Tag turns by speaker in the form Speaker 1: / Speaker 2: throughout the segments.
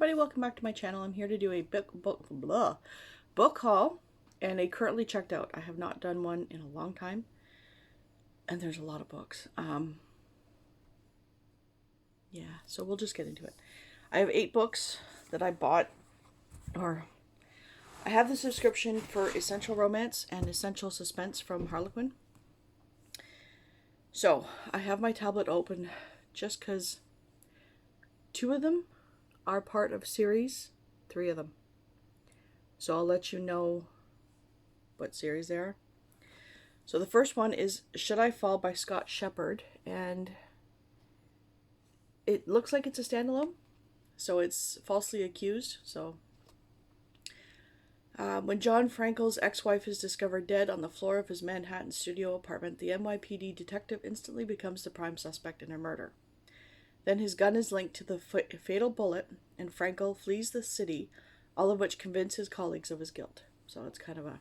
Speaker 1: everybody, welcome back to my channel. I'm here to do a book haul and a currently checked out. I have not done one in a long time and there's a lot of books. Yeah, so we'll just get into it. I have 8 books that I bought, or I have the subscription for Essential Romance and Essential Suspense from Harlequin. So I have my tablet open just because 2 of them are part of series, 3 of them. So I'll let you know what series they are. So the first one is Should I Fall by Scott Shepherd, and it looks like it's a standalone, so it's falsely accused. So when John Frankel's ex-wife is discovered dead on the floor of his Manhattan studio apartment, the NYPD detective instantly becomes the prime suspect in her murder. Then his gun is linked to the fatal bullet, and Frankel flees the city, all of which convince his colleagues of his guilt. So it's kind of a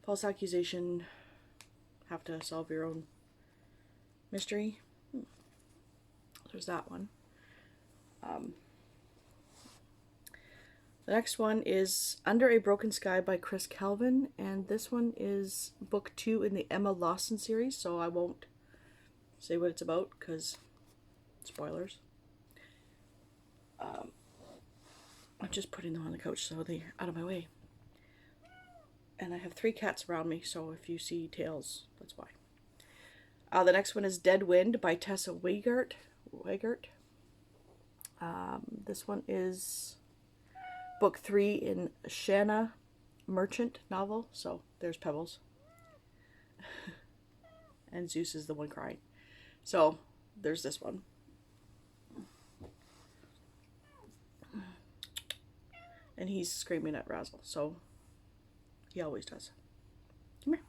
Speaker 1: false accusation, have to solve your own mystery. There's that one. The next one is Under a Broken Sky by Chris Calvin, and this one is book 2 in the Emma Lawson series, so I won't say what it's about because spoilers. I'm just putting them on the couch so they're out of my way. And I have 3 cats around me, so if you see tails, that's why. The next one is Dead Wind by Tessa Weigert. This one is book 3 in Shanna Merchant novel, so there's Pebbles. And Zeus is the one crying. So there's this one. And he's screaming at Razzle, so he always does. Come here.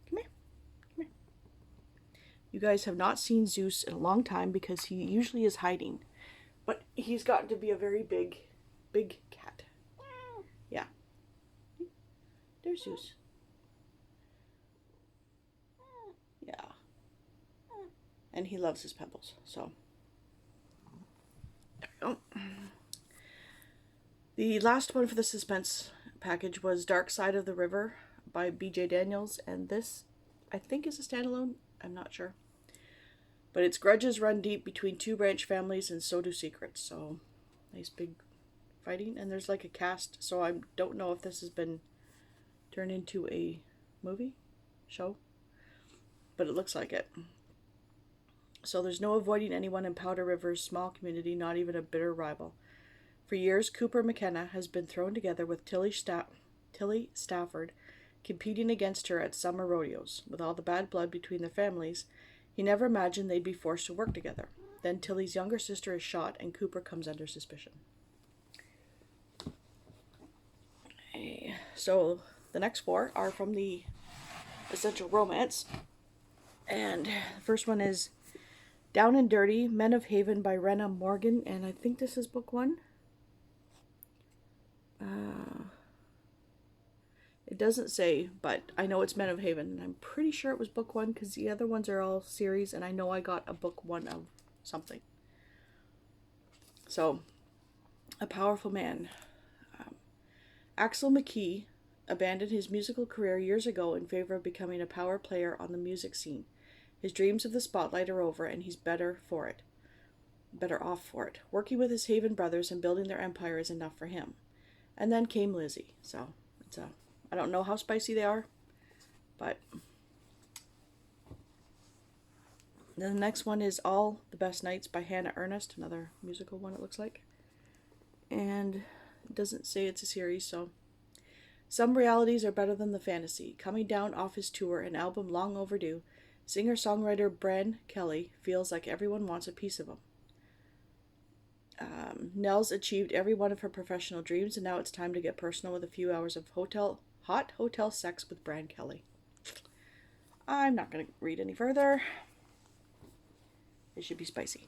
Speaker 1: Come here. Come here. You guys have not seen Zeus in a long time because he usually is hiding. But he's gotten to be a very big cat. Yeah. There's Zeus. Yeah. And he loves his Pebbles, so. There we go. The last one for the suspense package was Dark Side of the River by B.J. Daniels, and this, I think, is a standalone. I'm not sure. But its grudges run deep between 2 branch families, and so do secrets. So, nice big fighting. And there's like a cast, so I don't know if this has been turned into a movie, show. But it looks like it. So there's no avoiding anyone in Powder River's small community, not even a bitter rival. For years, Cooper McKenna has been thrown together with Tilly Stafford, competing against her at summer rodeos. With all the bad blood between their families, he never imagined they'd be forced to work together. Then Tilly's younger sister is shot, and Cooper comes under suspicion. Okay, so the next 4 are from the Essential Romance. And the first one is Down and Dirty, Men of Haven by Rena Morgan, and I think this is book 1. It doesn't say, but I know it's Men of Haven, and I'm pretty sure it was book 1 because the other ones are all series, and I know I got a book 1 of something. So, A Powerful Man. Axel McKee abandoned his musical career years ago in favor of becoming a power player on the music scene. His dreams of the spotlight are over, and he's better off for it. Working with his Haven brothers and building their empire is enough for him. And then came Lizzie, so it's I don't know how spicy they are, but then the next one is All the Best Nights by Hannah Ernest, another musical one it looks like. And it doesn't say it's a series, so. Some realities are better than the fantasy. Coming down off his tour, an album long overdue, singer-songwriter Bran Kelly feels like everyone wants a piece of him. Nell's achieved every one of her professional dreams, and now it's time to get personal with a few hours of hot hotel sex with Bran Kelly. I'm not going to read any further. It should be spicy.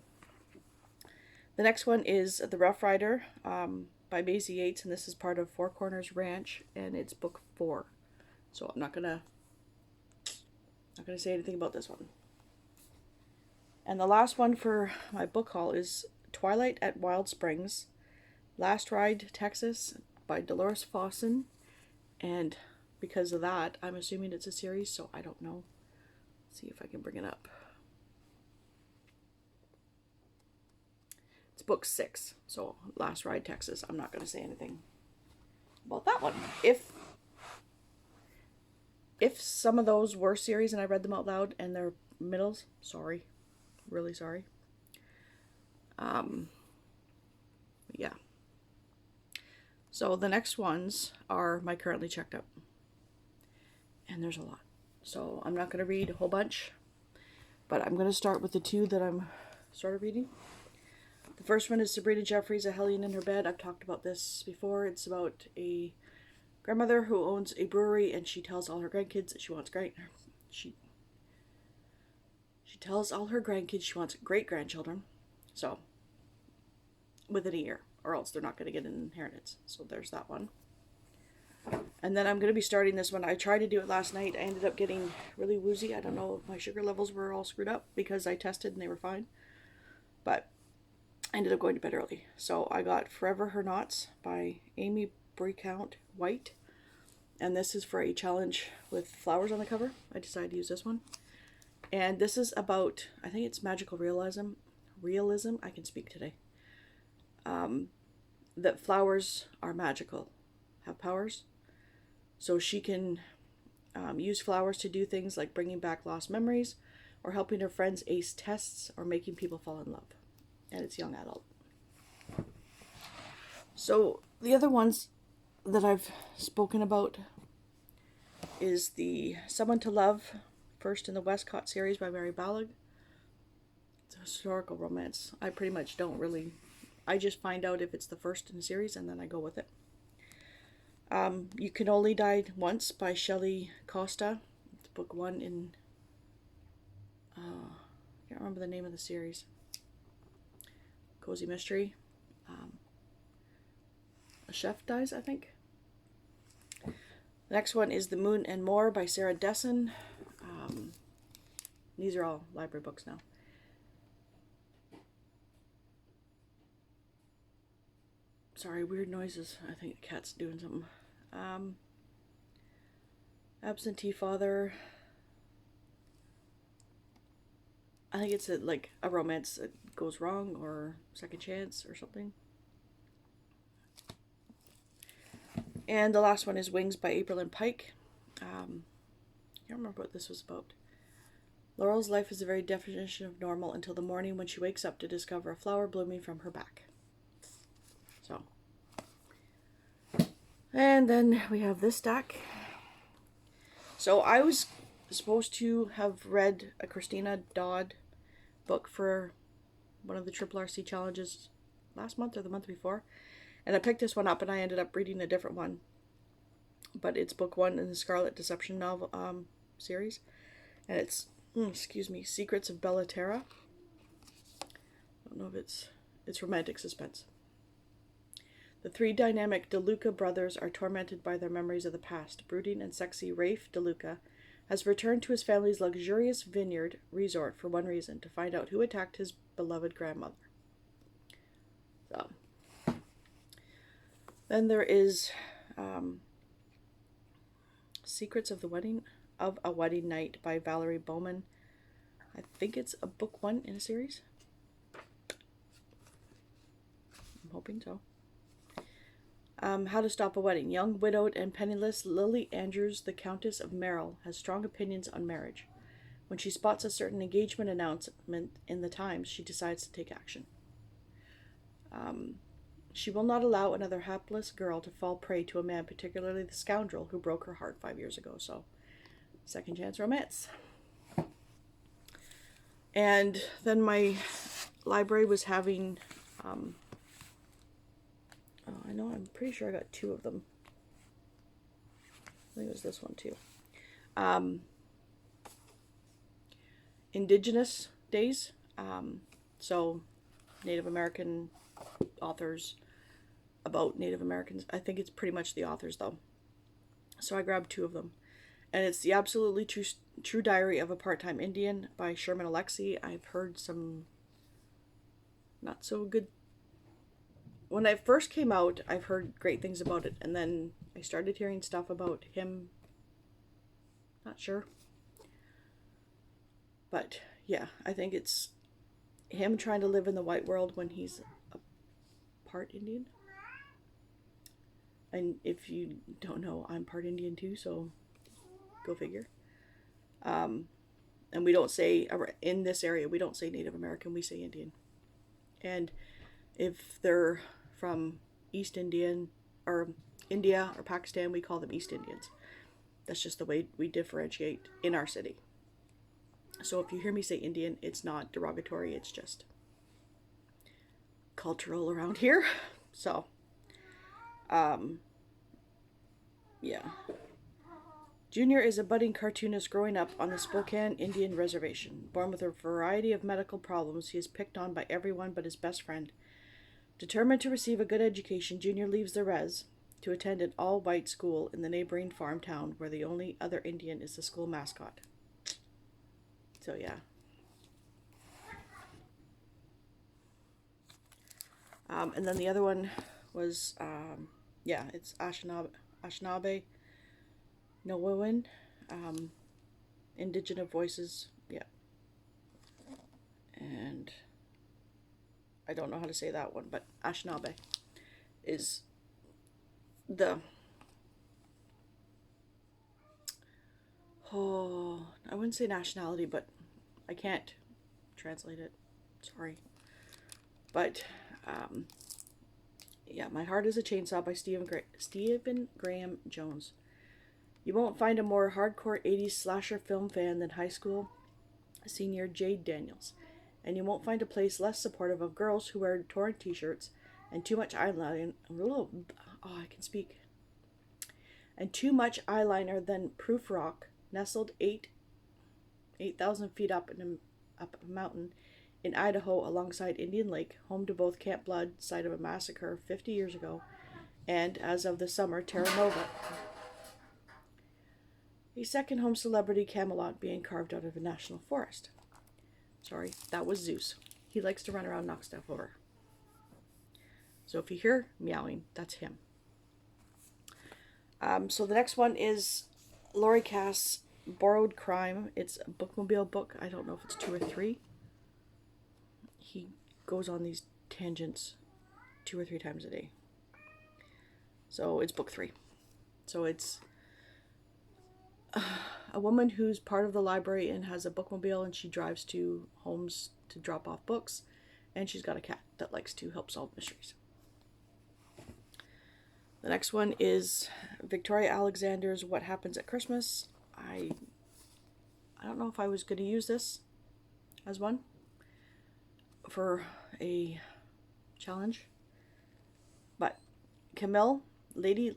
Speaker 1: The next one is The Rough Rider by Maisie Yates, and this is part of Four Corners Ranch, and it's book 4. So I'm not gonna say anything about this one. And the last one for my book haul is Twilight at Wild Springs, Last Ride, Texas by Dolores Fawson. And because of that, I'm assuming it's a series, so I don't know. Let's see if I can bring it up. It's book 6, so Last Ride, Texas. I'm not going to say anything about that one. If some of those were series and I read them out loud and they're middles, sorry. Really sorry. Yeah. So the next ones are my currently checked out. And there's a lot. So I'm not going to read a whole bunch, but I'm going to start with the 2 that I'm started reading. The first one is Sabrina Jeffries, A Hellion in Her Bed. I've talked about this before. It's about a grandmother who owns a brewery, and she tells all her grandkids that she wants she tells all her grandkids she wants great grandchildren. So within a year, or else they're not going to get an inheritance. So there's that one. And then I'm going to be starting this one. I tried to do it last night. I ended up getting really woozy. I don't know if my sugar levels were all screwed up because I tested and they were fine. But I ended up going to bed early. So I got Forever Her Knots by Amy Breakount White. And this is for a challenge with flowers on the cover. I decided to use this one. And this is about, I think it's magical realism. I can speak today. That flowers are magical, have powers. So she can use flowers to do things like bringing back lost memories, or helping her friends ace tests, or making people fall in love. And it's young adult. So the other ones that I've spoken about is the Someone to Love, first in the Westcott series by Mary Ballag. It's a historical romance. I pretty much don't really, I just find out if it's the first in the series and then I go with it. You Can Only Die Once by Shelley Costa. It's book 1 in, I can't remember the name of the series. Cozy mystery. A chef dies, I think. The next one is The Moon and More by Sarah Dessen. These are all library books now. Sorry, weird noises. I think the cat's doing something. Absentee Father. I think it's like a romance that goes wrong, or second chance or something. And the last one is Wings by April and Pike. I can't remember what this was about. Laurel's life is the very definition of normal until the morning when she wakes up to discover a flower blooming from her back. So. And then we have this stack. So I was supposed to have read a Christina Dodd book for one of the Triple RC challenges last month or the month before. And I picked this one up and I ended up reading a different one. But it's book 1 in the Scarlet Deception novel series. And it's, Secrets of Bellaterra. I don't know if it's romantic suspense. The 3 dynamic DeLuca brothers are tormented by their memories of the past. Brooding and sexy Rafe DeLuca has returned to his family's luxurious vineyard resort for one reason: to find out who attacked his beloved grandmother. So, then there is Secrets of a Wedding Night by Valerie Bowman. I think it's a book 1 in a series. I'm hoping so. How to Stop a Wedding. Young, widowed, and penniless Lily Andrews, the Countess of Merrill, has strong opinions on marriage. When she spots a certain engagement announcement in the Times, she decides to take action. She will not allow another hapless girl to fall prey to a man, particularly the scoundrel who broke her heart 5 years ago. So, second chance romance. And then my library was having, I'm pretty sure I got 2 of them. I think it was this one too. Indigenous Days. So Native American authors about Native Americans. I think it's pretty much the authors though. So I grabbed 2 of them. And it's The Absolutely True Diary of a Part-Time Indian by Sherman Alexie. I've heard some not so good. When it first came out, I've heard great things about it, and then I started hearing stuff about him. Not sure. But yeah, I think it's him trying to live in the white world when he's a part Indian. And if you don't know, I'm part Indian too, so go figure. And we don't say, in this area, we don't say Native American, we say Indian. And if they're from East Indian or India or Pakistan, we call them East Indians. That's just the way we differentiate in our city. So if you hear me say Indian, it's not derogatory, it's just cultural around here. So, yeah. Junior is a budding cartoonist growing up on the Spokane Indian Reservation. Born with a variety of medical problems, he is picked on by everyone but his best friend. Determined to receive a good education, Junior leaves the res to attend an all-white school in the neighboring farm town where the only other Indian is the school mascot. So, yeah. And then the other one was, it's Anishinaabe, Nowawan, Indigenous Voices, yeah. And I don't know how to say that one, but Anishinaabe is the, I wouldn't say nationality, but I can't translate it, sorry. But, yeah, My Heart is a Chainsaw by Stephen Graham Jones. You won't find a more hardcore 80s slasher film fan than high school senior Jade Daniels. And you won't find a place less supportive of girls who wear torn t-shirts and too much eyeliner. And too much eyeliner than Proof Rock, nestled 8,000 feet up a mountain in Idaho alongside Indian Lake, home to both Camp Blood, site of a massacre 50 years ago, and, as of the summer, Terra Nova, a second home celebrity Camelot being carved out of a national forest. Sorry, that was Zeus. He likes to run around and knock stuff over. So if you hear meowing, that's him. So the next one is Laurie Cass' Borrowed Crime. It's a bookmobile book. I don't know if it's 2 or 3. He goes on these tangents 2 or 3 times a day. So it's book 3. So it's a woman who's part of the library and has a bookmobile, and she drives to homes to drop off books, and she's got a cat that likes to help solve mysteries. The next one is Victoria Alexander's What Happens at Christmas. I don't know if I was going to use this as one for a challenge, but Camille, Lady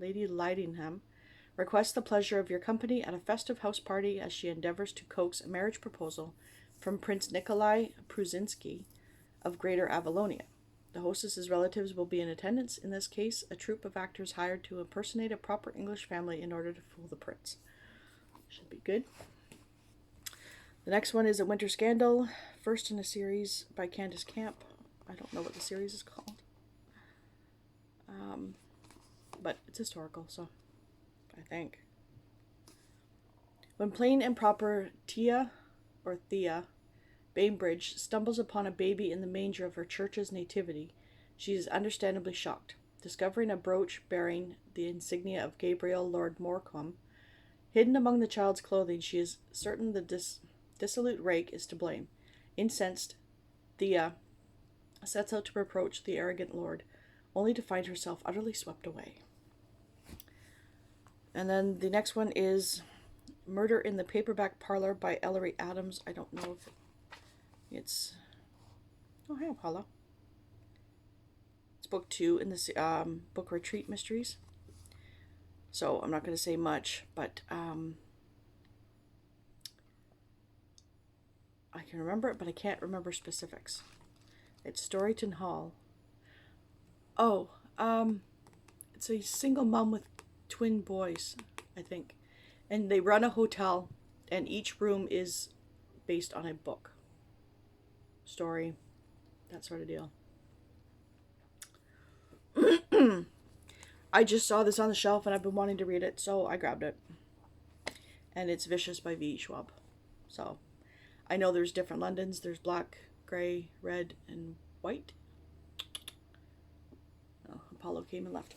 Speaker 1: Lightingham, requests the pleasure of your company at a festive house party as she endeavors to coax a marriage proposal from Prince Nikolai Prusinski of Greater Avalonia. The hostess's relatives will be in attendance, in this case, a troupe of actors hired to impersonate a proper English family in order to fool the prince. Should be good. The next one is A Winter Scandal, first in a series by Candace Camp. I don't know what the series is called. But it's historical, so I think. When plain and proper Thea Bainbridge stumbles upon a baby in the manger of her church's nativity, she is understandably shocked. Discovering a brooch bearing the insignia of Gabriel Lord Morecombe hidden among the child's clothing, she is certain the dissolute rake is to blame. Incensed, Thea sets out to reproach the arrogant lord, only to find herself utterly swept away. And then the next one is Murder in the Paperback Parlor by Ellery Adams. I don't know if it's... Oh, hey, Paula. It's book 2 in this book Retreat Mysteries. So I'm not going to say much, but I can remember it, but I can't remember specifics. It's Storyton Hall. Oh, it's a single mom with twin boys, I think. And they run a hotel, and each room is based on a book. Story. that sort of deal. I just saw this on the shelf and I've been wanting to read it, so I grabbed it. And it's Vicious by V. Schwab. So I know there's different Londons. There's black, gray, red, and white. Oh, Apollo came and left.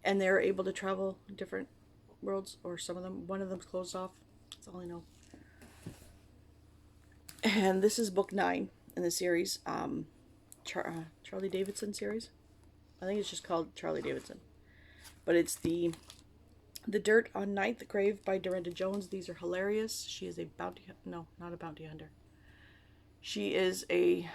Speaker 1: And they're able to travel different worlds, or some of them. One of them's closed off. That's all I know. And this is book 9 in the series. Charlie Davidson series. I think it's just called Charlie Davidson. But it's the Dirt on Ninth Grave by Dorinda Jones. These are hilarious. She is a bounty... No, not a bounty hunter. She is a...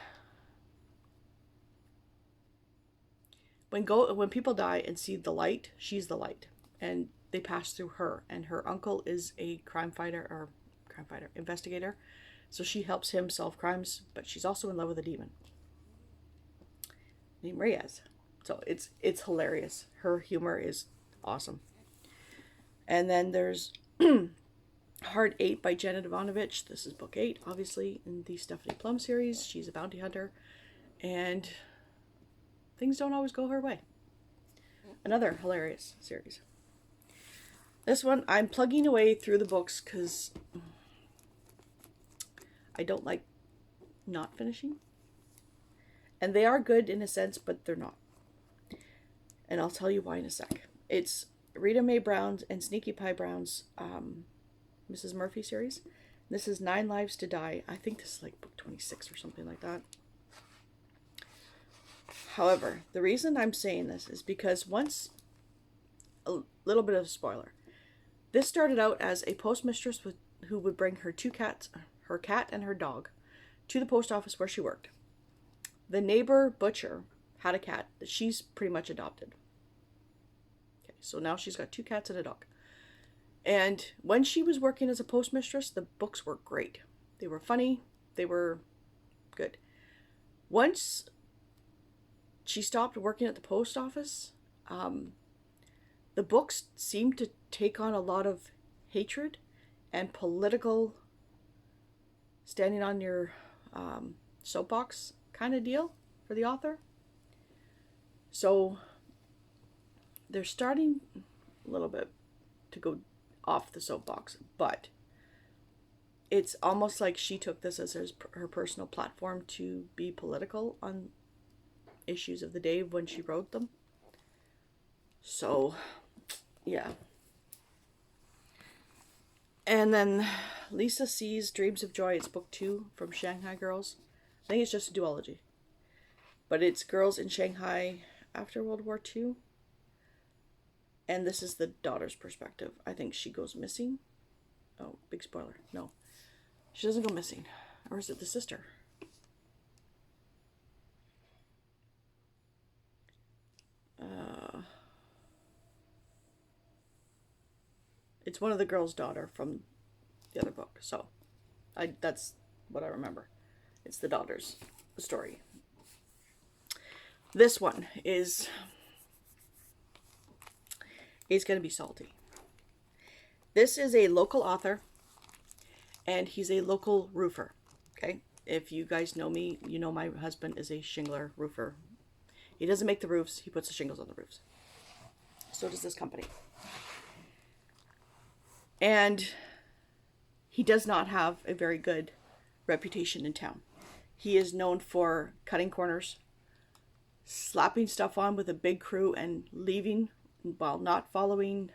Speaker 1: When people die and see the light, she's the light. And they pass through her. And her uncle is a investigator. So she helps him solve crimes, but she's also in love with a demon named Reyes. So it's hilarious. Her humor is awesome. And then there's Hard 8 by Janet Ivanovich. This is book 8, obviously, in the Stephanie Plum series. She's a bounty hunter. And things don't always go her way. Another hilarious series. This one, I'm plugging away through the books because I don't like not finishing. And they are good in a sense, but they're not. And I'll tell you why in a sec. It's Rita Mae Brown's and Sneaky Pie Brown's Mrs. Murphy series. This is 9 Lives to Die. I think this is like book 26 or something like that. However, the reason I'm saying this is because once, a little bit of a spoiler, this started out as a postmistress who would bring her 2 cats, her cat and her dog, to the post office where she worked. The neighbor butcher had a cat that she's pretty much adopted. Okay, so now she's got 2 cats and a dog. And when she was working as a postmistress, the books were great. They were funny. They were good. Once she stopped working at the post office, the books seemed to take on a lot of hatred and political standing on your soapbox kind of deal for the author. So they're starting a little bit to go off the soapbox, but it's almost like she took this as her personal platform to be political on issues of the day when she wrote them. So, yeah. And then Lisa C's Dreams of Joy. It's book 2 from Shanghai Girls. I think it's just a duology. But it's girls in Shanghai after World War II. And this is the daughter's perspective. I think she goes missing. Oh, big spoiler. No. She doesn't go missing. Or is it the sister? It's one of the girls' daughter from the other book. So, that's what I remember. It's the daughter's story. This one is going to be salty. This is a local author, and he's a local roofer. Okay? If you guys know me, you know my husband is a shingler roofer. He doesn't make the roofs, he puts the shingles on the roofs. So does this company. And he does not have a very good reputation in town. He is known for cutting corners, slapping stuff on with a big crew, and leaving while not following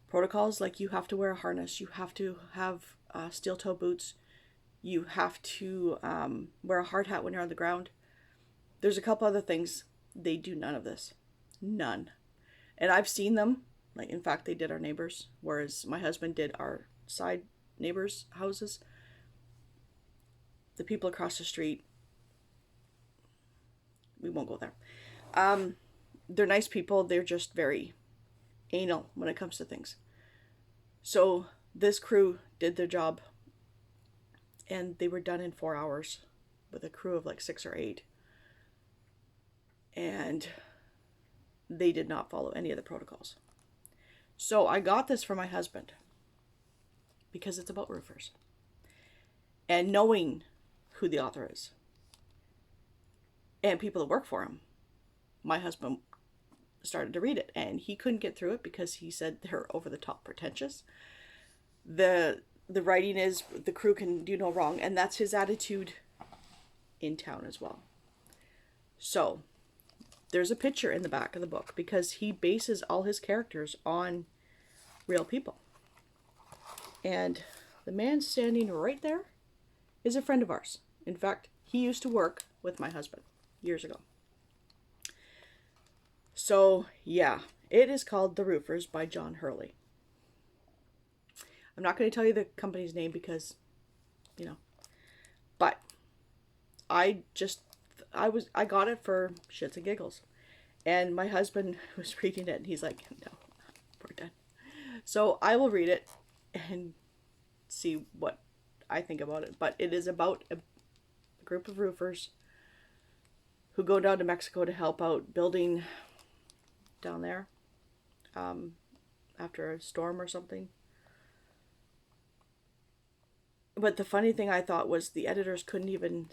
Speaker 1: protocols. Like, you have to wear a harness, you have to have steel toe boots, you have to wear a hard hat when you're on the ground. There's a couple other things. They do none of this. None. And I've seen them. Like, in fact, they did our neighbors, whereas my husband did our side neighbors' houses. The people across the street, we won't go there. They're nice people. They're just very anal when it comes to things. So this crew did their job, and they were done in 4 hours with a crew of like 6 or 8. And they did not follow any of the protocols. So I got this for my husband because it's about roofers. And knowing who the author is and people that work for him, my husband started to read it, and he couldn't get through it because he said they're over the top pretentious. The writing is the crew can do no wrong, and that's his attitude in town as well. So there's a picture in the back of the book because he bases all his characters on real people. And the man standing right there is a friend of ours. In fact, he used to work with my husband years ago. So yeah, it is called The Roofers by John Hurley. I'm not going to tell you the company's name because, but I got it for shits and giggles. And my husband was reading it and he's like, no, we're done. So I will read it and see what I think about it. But it is about a group of roofers who go down to Mexico to help out building down there after a storm or something. But the funny thing I thought was the editors couldn't even,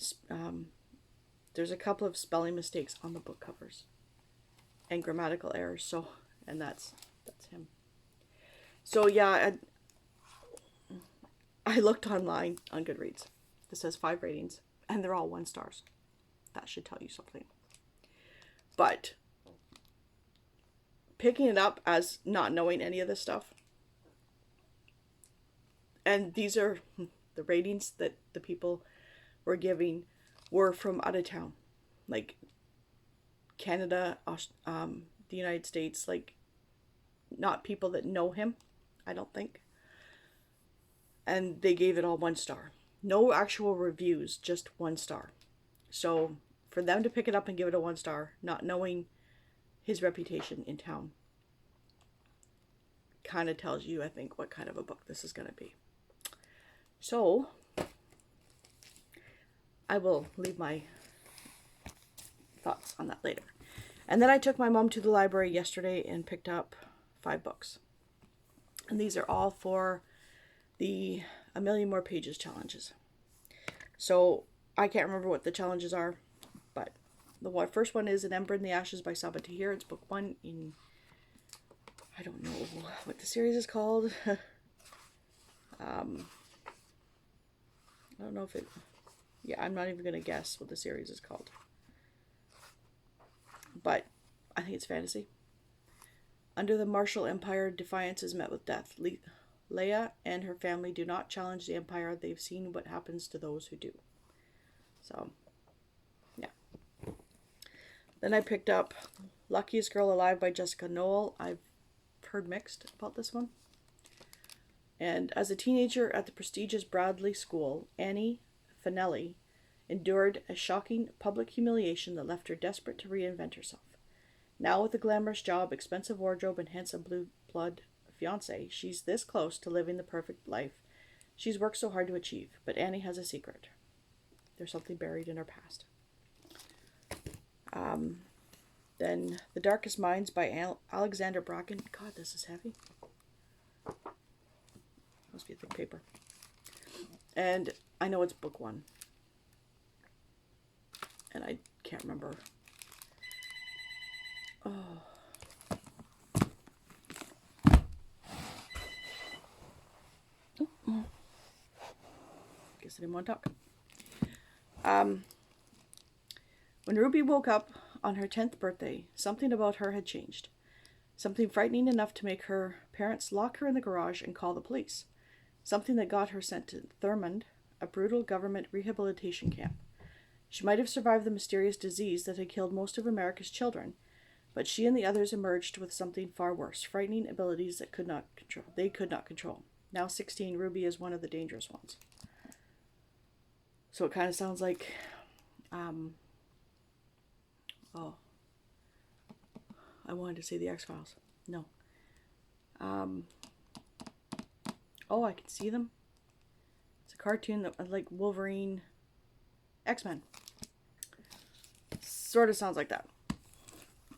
Speaker 1: there's a couple of spelling mistakes on the book covers and grammatical errors. So, and that's him. So yeah, I looked online on Goodreads. It says 5 ratings and they're all 1 stars. That should tell you something. But picking it up as not knowing any of this stuff, and these are the ratings that the people were giving were from out of town, like Canada, the United States, like not people that know him, I don't think. And they gave it all 1 star. No actual reviews, just 1 star. So for them to pick it up and give it a 1 star, not knowing his reputation in town, kind of tells you, I think, what kind of a book this is going to be. So I will leave my thoughts on that later. And then I took my mom to the library yesterday and picked up 5 books. And these are all for the A Million More Pages challenges. So I can't remember what the challenges are, but the first one is An Ember in the Ashes by Sabaa Tahir. It's book 1 in, I don't know what the series is called. I don't know if it, yeah, I'm not even going to guess what the series is called. But I think it's fantasy. Under the Martial Empire, defiance is met with death. Leia and her family do not challenge the Empire. They've seen what happens to those who do. So, yeah. Then I picked up Luckiest Girl Alive by Jessica Knoll. I've heard mixed about this one. And as a teenager at the prestigious Bradley School, Annie Fanelli endured a shocking public humiliation that left her desperate to reinvent herself. Now with a glamorous job, expensive wardrobe, and handsome blue blood fiancé, she's this close to living the perfect life she's worked so hard to achieve. But Annie has a secret. There's something buried in her past. Then The Darkest Minds by Alexander Bracken. God, this is heavy. Must be a thick paper. And I know it's book 1. And I can't remember. Oh. Guess I didn't want to talk. When Ruby woke up on her 10th birthday, something about her had changed. Something frightening enough to make her parents lock her in the garage and call the police. Something that got her sent to Thurmond, a brutal government rehabilitation camp. She might have survived the mysterious disease that had killed most of America's children, but she and the others emerged with something far worse, frightening abilities that they could not control. Now 16, Ruby is one of the dangerous ones. So it kind of sounds like, I wanted to say the X-Files. No. I can see them. It's a cartoon that like Wolverine, X-Men. Sort of sounds like that.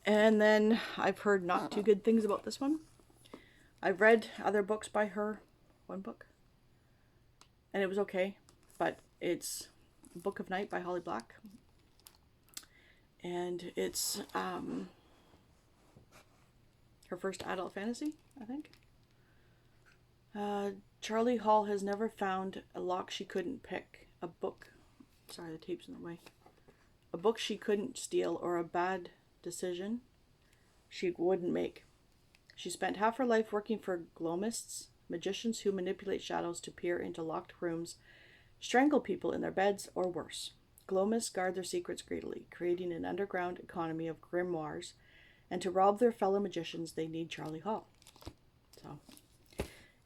Speaker 1: And then I've heard not too good things about this one. I've read other books by her. 1 book. and it was okay. But it's Book of Night by Holly Black, and it's her first adult fantasy, I think. Charlie Hall has never found a lock she couldn't pick, a book. Sorry, the tape's in the way. A book she couldn't steal, or a bad decision she wouldn't make. She spent half her life working for gloamists, magicians who manipulate shadows to peer into locked rooms, strangle people in their beds, or worse. Gloamists guard their secrets greedily, creating an underground economy of grimoires, and to rob their fellow magicians, they need Charlie Hall. So,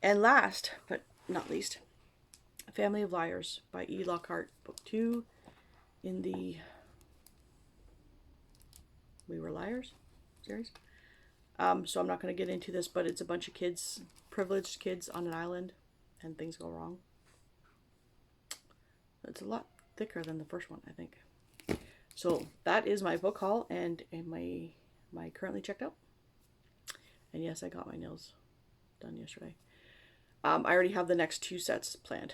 Speaker 1: and last but not least, Family of Liars by E. Lockhart, Book 2 in the We Were Liars series. So I'm not going to get into this, but it's a bunch of kids, privileged kids on an island, and things go wrong. It's a lot thicker than the first one, I think. So that is my book haul, and my currently checked out. And yes, I got my nails done yesterday. I already have the next 2 sets planned.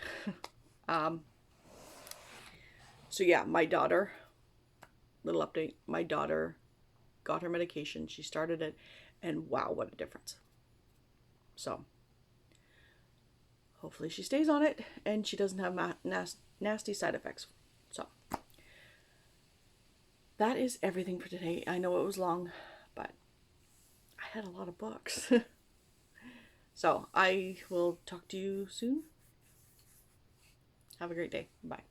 Speaker 1: So yeah, my daughter, little update, my daughter got her medication. She started it, and wow, what a difference. So hopefully she stays on it and she doesn't have nasty side effects. So that is everything for today. I know it was long, but I had a lot of books. So I will talk to you soon. Have a great day. Bye.